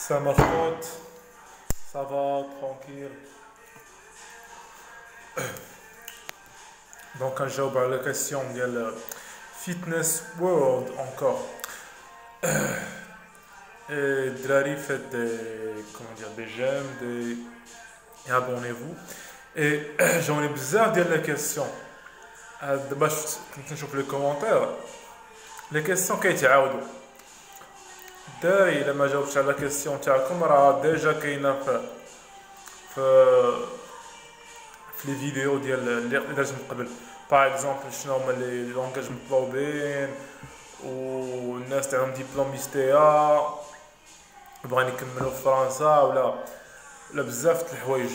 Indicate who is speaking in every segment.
Speaker 1: Ça ma faute, ça va, tranquille. Donc, on joue à la question de Fitness World encore. Et Drari fait des j'aime, et abonnez-vous. Et j'en ai besoin de la question. D'abord, je نشوف les commentaires. Les questions qui يتعاودوا. داري إلا ما جاوبتش على الكيسيون تاعكم راه ديجا كاينه في لي فيديو ديال اللي درت من قبل. باغ اكزومبل شنو هما لي لونغاج مطلوبين والناس تاعهم ديبلوميستيا بغا يكملوا في فرنسا ولا بزاف د الحوايج.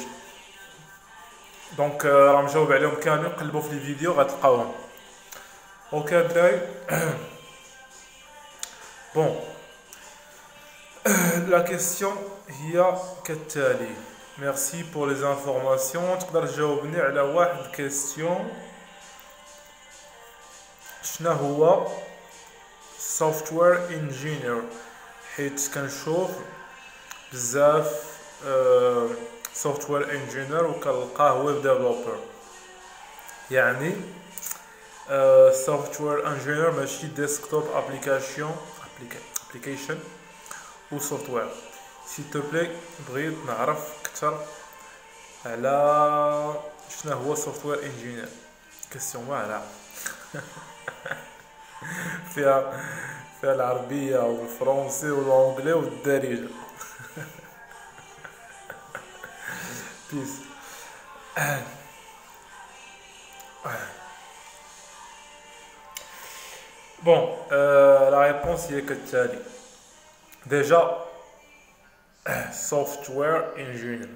Speaker 1: دونك راه مجاوب عليهم كاملين. قلبوا في لي فيديو غتلقاوهم. اوكي الدراري. بون la question هي كالتالي. Merci pour les informations. تقدر تجاوبني على واحد كيستيون؟ شنو هو software engineer؟ حيت كنشوف بزاف software engineer وكنلقاه web developer. يعني software engineer ماشي desktop application ou software. S'il te plaît بغيت نعرف اكثر على شنو هو software engineer. كيسيون واعره. فيها العربيه والفرنسي والانجلي والدارجه. بيس. Bon, la réponse est كالتالي. Déjà, software engineer.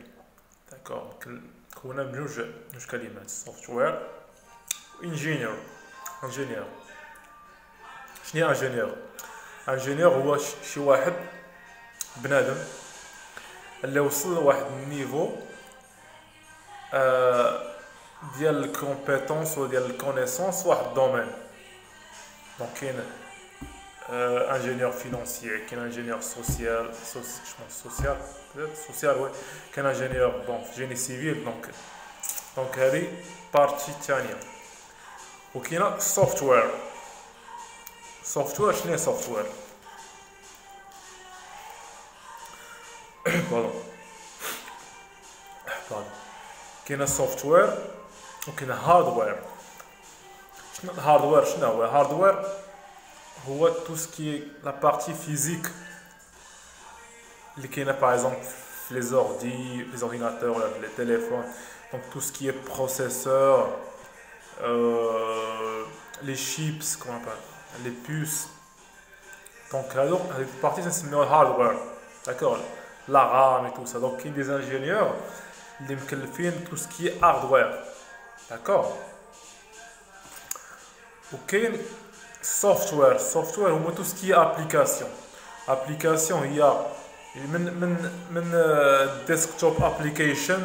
Speaker 1: D'accord. On a بجوج كلمات. software engineer. ingénieur. شنو ingénieur؟ ingénieur هو شي واحد بنادم اللي وصل لواحد النيفو ديال الكومبيتونس وديال الكونيسونس واحد الدومين. دونك كاين ingénieur financier, qu'un ingénieur social, ouais, qu'un ingénieur génie civil, donc elle est partie tania. Ok, là, software, je n'ai software. Pardon. Qu'un software ou qu'un hardware. Hardware. هو tout ce qui est la partie physique اللي كاينه par exemple les ordinateurs, les téléphones, donc tout ce qui est processeur, les chips, comment on appelle, les puces. Donc alors avec cette partie ça c'est le hardware, d'accord, la RAM et tout ça. Donc il y a des ingénieurs اللي مكلفين tout ce qui est hardware, d'accord. OK. Software هو tout ce qui est application. Il y a من desktop application,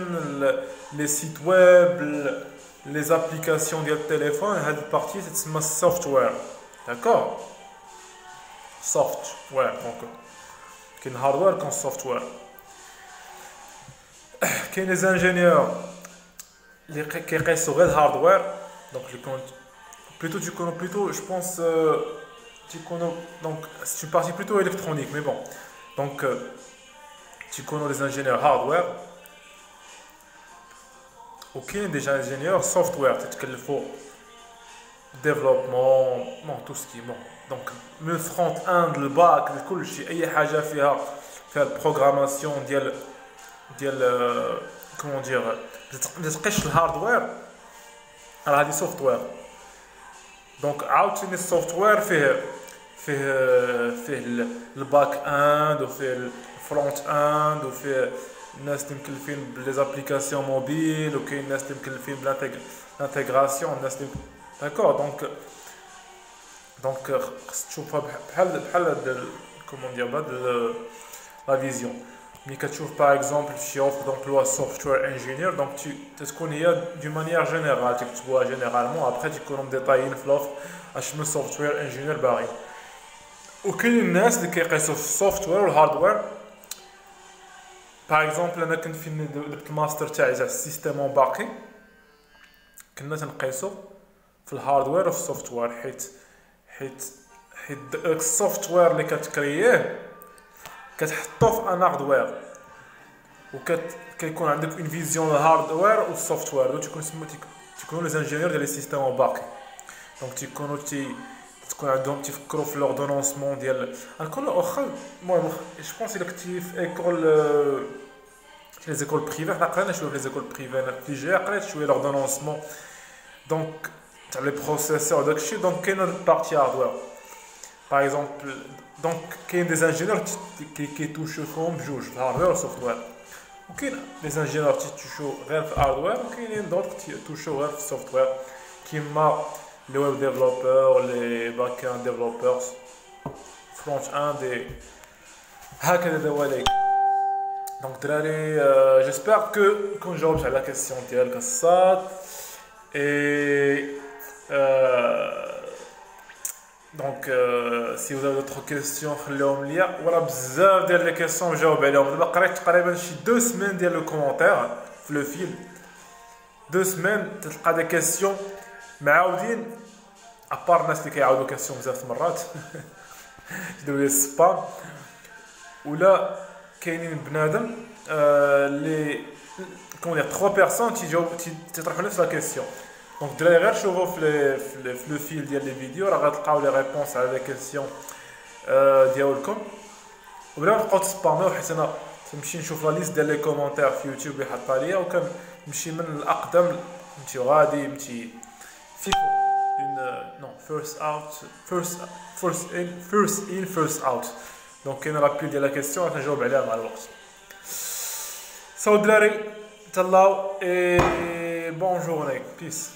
Speaker 1: les sites web, les applications ديال التليفون. هذه البارتي تسمى software, d'accord. software donc كاين hardware كاين software. كاين les ingénieurs اللي كيقيسوا غير hardware. donc plutôt je pense donc c'est une partie plutôt électronique, mais bon. Donc tu connais les ingénieurs hardware. Ok, déjà ingénieurs software, c'est qu'il faut développement, bon, tout ce qui est bon. Donc le front-end, le back, كل شيء أي حاجة فيها programmation ديال comment dire تقيش الهاردوير على هذه software. دونك عاوتاني السوفتوير فيه الباك اند وفيه الفرونت اند وفيه الناس اللي مكلفين بليزابليكاسيون موبيل وكاين الناس اللي مكلفين بالانتيغراسيون الناس اللي داكور. دونك خصك تشوفها بحال كومون دير بهاد لا فيزيون. ملي كتشوف باغ اكزومبل شي اوفر دومبلوا سوفتوير انجينير دونك تكون هي دو مانيير جينيرال تكتبوها جينيرالمون ابخي تيكونوا مديطايين في لوفر اشنو سوفتوير انجينير باغي. وكاين الناس اللي كيقيسوا في السوفتوير والهاردوير باغ اكزومبل انا كنت فين درت الماستر تاعي تاع السيستم باقي، كنا تنقيسو في الهاردوير وفي السوفتوير، حيت داك السوفتوير اللي كتكرييه كتحطو في ان هاردوير، كيكون عندك اون فيزيون الهاردوير والسوفتوير، دو تيكونوا لي زانجينيور ديال لي سيستيم باقي، دونك تكون عندهم تيفكروا في لوردونونسمون ديال نكون واخا. المهم جو بونس الا كنتي في ايكول لي زيكول بريفي، حنا قرينا شويه في لي زيكول بريفي، انا في جي قريت شويه لوردونونسمون دونك تاع لي بروسيسور داكشي. دونك كاين بارتي هاردوير باغ اكزومبل، دونك كاين دي زانجينيور كيتوشو فيهم بجوج في الهاردوير والسوفتوير، وكاين لي زانجينيور تيتوشو غير في الهاردوير، وكاينين دوطخ تيتوشو غير في السوفتوير كيما les web développeurs, les back-end développeurs, front-end et هكذا دواليك. Donc دراري j'espère que كون جاوبت على la question ديالك الصاد. Et donc si vous avez d'autres questions خليهم ليا، ولا بزاف ديال لي كيسيون نجاوب عليهم. دابا قريت تقريبا شي 2 سمان ديال لو كومونتير في لو فيل، 2 سمان تلقى دي كيسيون معاودين، ابار الناس اللي كيعاودوا كيسيون بزاف المرات يديروا لي السبام، ولا كاينين بنادم اللي كون دير 3 بيرسون تيطرحوا نفس لا كيسيون. دونك الدراري غير شوفوا في لو فيل ديال لي فيديو، راه غتلقاو لي ريبونس على لي كيسيون ديالكم، وبلا ما تبقاو تسباميو، حيت انا تنمشي نشوف لا ليست ديال لي كومونتير في يوتيوب اللي حاطها ليا، وكنمشي من الاقدم نمشي غادي نمشي فيفو non first in first out. دونك كاين رابيل ديال لا كيسيون غنجاوب عليها مع الوقت. سو دراري تهلاو اي بون جورني، بيس.